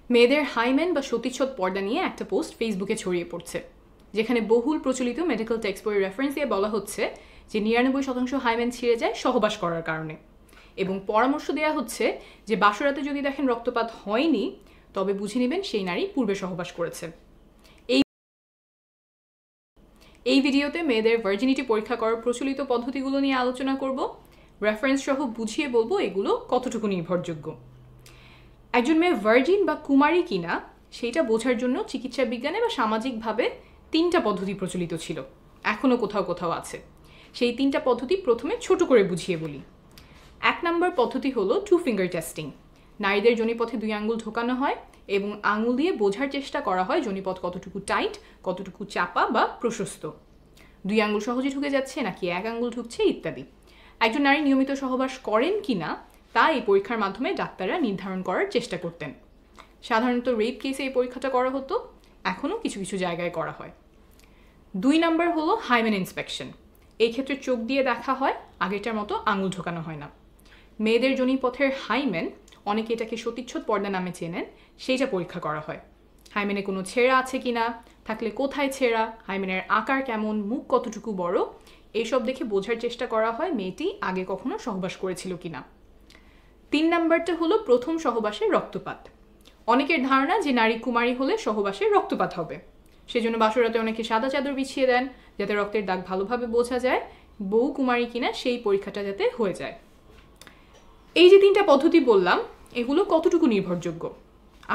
মেয়েদের হাইমেন বা সতীচ্ছদ পর্দা নিয়ে একটা পোস্ট ফেসবুকে ছড়িয়ে পড়ছে, যেখানে বহুল প্রচলিত মেডিকেল টেক্সট বইয়ের রেফারেন্স দিয়ে বলা হচ্ছে যে 99% হাইমেন ছিঁড়ে যায় সহবাস করার কারণে, এবং পরামর্শ দেওয়া হচ্ছে যে বাসরাতে যদি দেখেন রক্তপাত হয়নি তবে বুঝে নেবেন সেই নারী পূর্বে সহবাস করেছে। এই ভিডিওতে মেয়েদের ভার্জিনিটি পরীক্ষা করার প্রচলিত পদ্ধতিগুলো নিয়ে আলোচনা করব, রেফারেন্স সহ বুঝিয়ে বলবো এগুলো কতটুকু নির্ভরযোগ্য। একজন মেয়ে ভার্জিন বা কুমারী কিনা সেইটা বোঝার জন্য চিকিৎসা বিজ্ঞানে বা সামাজিকভাবে 3টা পদ্ধতি প্রচলিত ছিল, এখনও কোথাও কোথাও আছে। সেই 3টা পদ্ধতি প্রথমে ছোট করে বুঝিয়ে বলি। 1 নম্বর পদ্ধতি হলো 2 ফিঙ্গার টেস্টিং। নারীদের যোনিপথে 2 আঙ্গুল ঢোকানো হয় এবং আঙুল দিয়ে বোঝার চেষ্টা করা হয় যোনিপথ কতটুকু টাইট, কতটুকু চাপা বা প্রশস্ত, 2 আঙ্গুল সহজে ঢুকে যাচ্ছে নাকি 1 আঙ্গুল ঢুকছে ইত্যাদি। একজন নারী নিয়মিত সহবাস করেন কিনা তা এই পরীক্ষার মাধ্যমে ডাক্তাররা নির্ধারণ করার চেষ্টা করতেন। সাধারণত রেপ কেসে এই পরীক্ষাটা করা হতো, এখনও কিছু কিছু জায়গায় করা হয়। 2 নম্বর হলো হাইমেন ইন্সপেকশন। এই ক্ষেত্রে চোখ দিয়ে দেখা হয়, আগেরটার মতো আঙুল ঢোকানো হয় না। মেয়েদের যোনিপথের হাইমেন, অনেকে এটাকে সতীচ্ছদ পর্দা নামে চেনেন, সেইটা পরীক্ষা করা হয়। হাইমেনে কোনো ছেঁড়া আছে কিনা, থাকলে কোথায় ছেঁড়া, হাইমেনের আকার কেমন, মুখ কতটুকু বড়, এইসব দেখে বোঝার চেষ্টা করা হয় মেয়েটি আগে কখনো সহবাস করেছিল কিনা। 3 নম্বরটা হলো প্রথম সহবাসের রক্তপাত। অনেকের ধারণা যে নারী কুমারী হলে সহবাসের রক্তপাত হবে, সেজন্য বাসরাতে অনেকে সাদা চাদর বিছিয়ে দেন যাতে রক্তের দাগ ভালোভাবে বোঝা যায় বউ কুমারী কিনা সেই পরীক্ষাটা যাতে হয়ে যায়। এই যে 3টা পদ্ধতি বললাম, এগুলো কতটুকু নির্ভরযোগ্য?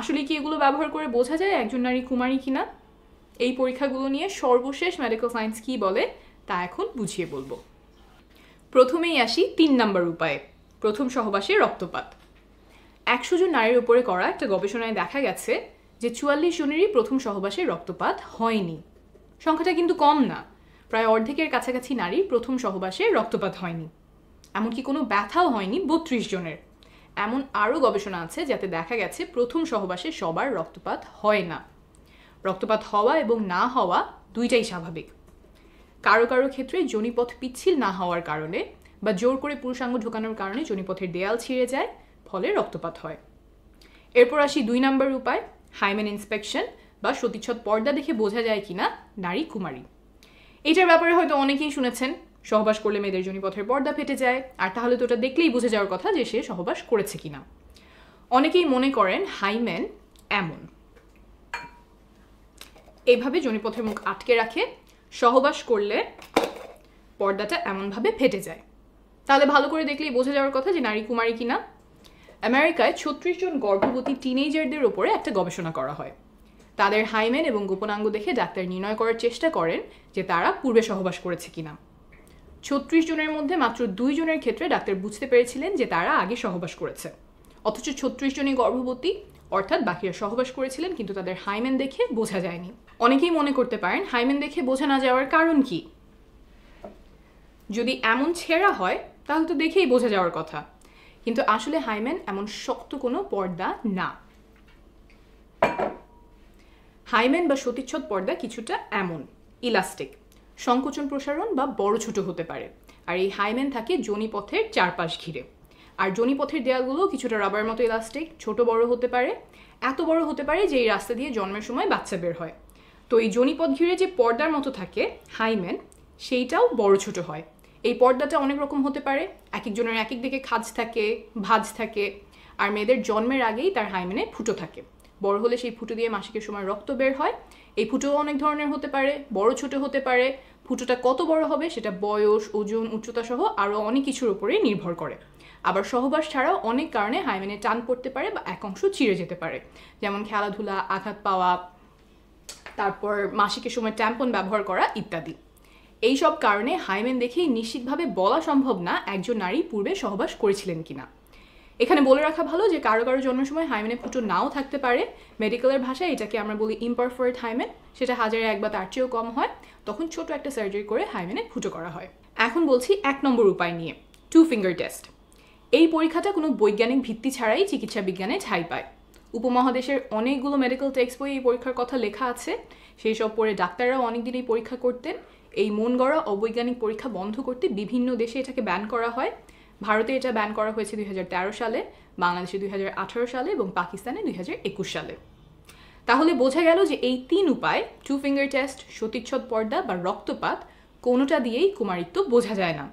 আসলে কি এগুলো ব্যবহার করে বোঝা যায় একজন নারী কুমারী কিনা? এই পরীক্ষাগুলো নিয়ে সর্বশেষ মেডিকেল সায়েন্স কি বলে তা এখন বুঝিয়ে বলবো। প্রথমেই আসি 3 নম্বর উপায়ে, প্রথম সহবাসে রক্তপাত। 100 জন নারীর উপরে করা একটা গবেষণায় দেখা গেছে যে 44 জনেরই প্রথম সহবাসে রক্তপাত হয়নি। সংখ্যাটা কিন্তু কম না, প্রায় অর্ধেকের কাছাকাছি নারীর প্রথম সহবাসে রক্তপাত হয়নি। এমনকি কোনো ব্যথাও হয়নি 32 জনের। এমন আরও গবেষণা আছে যাতে দেখা গেছে প্রথম সহবাসে সবার রক্তপাত হয় না। রক্তপাত হওয়া এবং না হওয়া দুইটাই স্বাভাবিক। কারো কারো ক্ষেত্রে যোনিপথ পিচ্ছিল না হওয়ার কারণে বা জোর করে পুরুষাঙ্গ ঢোকানোর কারণে যোনিপথের দেয়াল ছিঁড়ে যায়, ফলে রক্তপাত হয়। এরপর আসি 2 নম্বর উপায়, হাইমেন ইন্সপেকশন বা সতীচ্ছদ পর্দা দেখে বোঝা যায় কিনা নারী কুমারী। এটার ব্যাপারে হয়তো অনেকেই শুনেছেন, সহবাস করলে মেয়েদের যোনিপথের পর্দা ফেটে যায়, আর তাহলে তো ওটা দেখলেই বোঝা যাওয়ার কথা যে সে সহবাস করেছে কিনা। অনেকেই মনে করেন হাইমেন এমন, এইভাবে যোনিপথের মুখ আটকে রাখে, সহবাস করলে পর্দাটা এমনভাবে ফেটে যায়, তাহলে ভালো করে দেখলেই বোঝা যাওয়ার কথা যে নারী কুমারী কিনা। আমেরিকায় 36 জন গর্ভবতী টিনেজারদের ওপরে একটা গবেষণা করা হয়। তাদের হাইমেন এবং গোপনাঙ্গ দেখে ডাক্তার নির্ণয় করার চেষ্টা করেন যে তারা পূর্বে সহবাস করেছে কিনা। 36 জনের মধ্যে মাত্র 2 জনের ক্ষেত্রে ডাক্তার বুঝতে পেরেছিলেন যে তারা আগে সহবাস করেছে, অথচ 36 জনই গর্ভবতী, অর্থাৎ বাকিরা সহবাস করেছিলেন কিন্তু তাদের হাইমেন দেখে বোঝা যায়নি। অনেকেই মনে করতে পারেন হাইমেন দেখে বোঝা না যাওয়ার কারণ কি? যদি এমন ছেঁড়া হয় তাহলে তো দেখেই বোঝা যাওয়ার কথা, কিন্তু আসলে হাইমেন এমন শক্ত কোনো পর্দা না। হাইমেন বা সতীচ্ছদ পর্দা কিছুটা এমন ইলাস্টিক, সংকোচন প্রসারণ বা বড় ছোট হতে পারে, আর এই হাইমেন থাকে যোনিপথের চারপাশ ঘিরে। আর যোনিপথের দেয়ালগুলো কিছুটা রাবার মতো ইলাস্টিক, ছোট বড় হতে পারে, এত বড় হতে পারে যে এই রাস্তা দিয়ে জন্মের সময় বাচ্চা বের হয়। তো এই যোনিপথ ঘিরে যে পর্দার মতো থাকে হাইমেন, সেইটাও বড় ছোট হয়। এই পর্দাটা অনেক রকম হতে পারে, এক একজনের এক এক দিকে খাঁজ থাকে, ভাঁজ থাকে, আর মেয়েদের জন্মের আগেই তার হাইমেনে ফুটো থাকে। বড় হলে সেই ফুটো দিয়ে মাসিকের সময় রক্ত বের হয়। এই ফুটোও অনেক ধরনের হতে পারে, বড় ছোট হতে পারে। ফুটোটা কত বড় হবে সেটা বয়স, ওজন, উচ্চতা সহ আরও অনেক কিছুর উপরেই নির্ভর করে। আবার সহবাস ছাড়াও অনেক কারণে হাইমেনে টান পড়তে পারে বা এক অংশ চিড়ে যেতে পারে, যেমন খেলাধুলা, আঘাত পাওয়া, তারপর মাসিকের সময় ট্যাম্পন ব্যবহার করা ইত্যাদি। এই সব কারণে হাইমেন দেখেই নিশ্চিতভাবে বলা সম্ভব না একজন নারী পূর্বে সহবাস করেছিলেন কিনা। এখানে বলে রাখা ভালো যে কারো কারো জন্মের সময় হাইমেনে ফুটো নাও থাকতে পারে। মেডিকেলের ভাষায় এটাকে আমরা বলি ইমপারফেক্ট হাইমেন, সেটা 1000-এ 1 বা তার চেয়েও কম হয়, তখন ছোট একটা সার্জারি করে হাইমেনে ফুটো করা হয়। এখন বলছি 1 নম্বর উপায় নিয়ে, 2 ফিঙ্গার টেস্ট। এই পরীক্ষাটা কোনো বৈজ্ঞানিক ভিত্তি ছাড়াই চিকিৎসা বিজ্ঞানে ঠাঁই পায়। উপমহাদেশের অনেকগুলো মেডিকেল টেক্সট বই এই পরীক্ষার কথা লেখা আছে, সেই সব পড়ে ডাক্তাররাও অনেকদিন এই পরীক্ষা করতেন। এই মন গড়া অবৈজ্ঞানিক পরীক্ষা বন্ধ করতে বিভিন্ন দেশে এটাকে ব্যান করা হয়। ভারতে এটা ব্যান করা হয়েছে 2013 সালে, বাংলাদেশে 2018 সালে এবং পাকিস্তানে 2021 সালে। তাহলে বোঝা গেল যে এই 3 উপায়, টু ফিঙ্গার টেস্ট, সতীচ্ছদ পর্দা বা রক্তপাত, কোনোটা দিয়েই কুমারিত্ব বোঝা যায় না।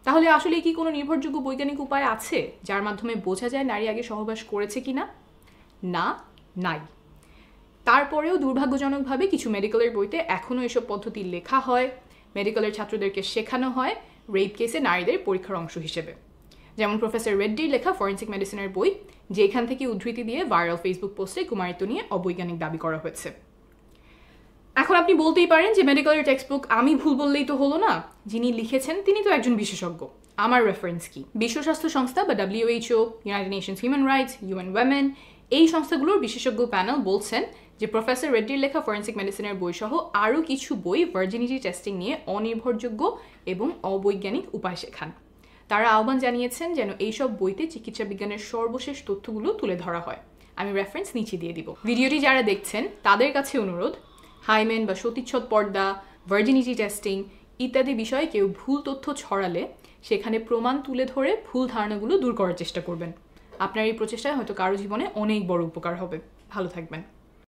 তাহলে আসলে কি কোনো নির্ভরযোগ্য বৈজ্ঞানিক উপায় আছে যার মাধ্যমে বোঝা যায় নারী আগে সহবাস করেছে কিনা? না, নাই। তারপরেও দুর্ভাগ্যজনকভাবে কিছু মেডিকেলের বইতে এখনও এসব পদ্ধতি লেখা হয়, মেডিকেলের ছাত্রদেরকে শেখানো হয় রেপ কেসে নারীদের পরীক্ষার অংশ হিসেবে। যেমন প্রফেসর রেড্ডির লেখা ফরেন্সিক মেডিসিনের বই, যেখান থেকে উদ্ধৃতি দিয়ে ভাইরাল ফেসবুক পোস্টে কুমারিত্ব নিয়ে অবৈজ্ঞানিক দাবি করা হয়েছে। এখন আপনি বলতেই পারেন যে মেডিকেলের টেক্সট বুক আমি ভুল বললেই তো হলো না, যিনি লিখেছেন তিনি তো একজন বিশেষজ্ঞ, আমার রেফারেন্স কি? বিশ্ব স্বাস্থ্য সংস্থা বা WHO, United Nations human rights, UN Women, এই সংস্থাগুলোর বিশেষজ্ঞ প্যানেল বলছেন যে প্রফেসর রেড্ডির লেখা ফরেন্সিক মেডিসিনের বই সহ আরও কিছু বই ভার্জিনিটি টেস্টিং নিয়ে অনির্ভরযোগ্য এবং অবৈজ্ঞানিক উপায় শেখান। তারা আহ্বান জানিয়েছেন যেন এইসব বইতে চিকিৎসা বিজ্ঞানের সর্বশেষ তথ্যগুলো তুলে ধরা হয়। আমি রেফারেন্স নিচে দিয়ে দিব। ভিডিওটি যারা দেখছেন তাদের কাছে অনুরোধ, হাইমেন বা সতীচ্ছদ পর্দা, ভার্জিনিটি টেস্টিং ইত্যাদি বিষয়ে কেউ ভুল তথ্য ছড়ালে সেখানে প্রমাণ তুলে ধরে ভুল ধারণাগুলো দূর করার চেষ্টা করবেন। আপনার এই প্রচেষ্টায় হয়তো কারো জীবনে অনেক বড় উপকার হবে। ভালো থাকবেন।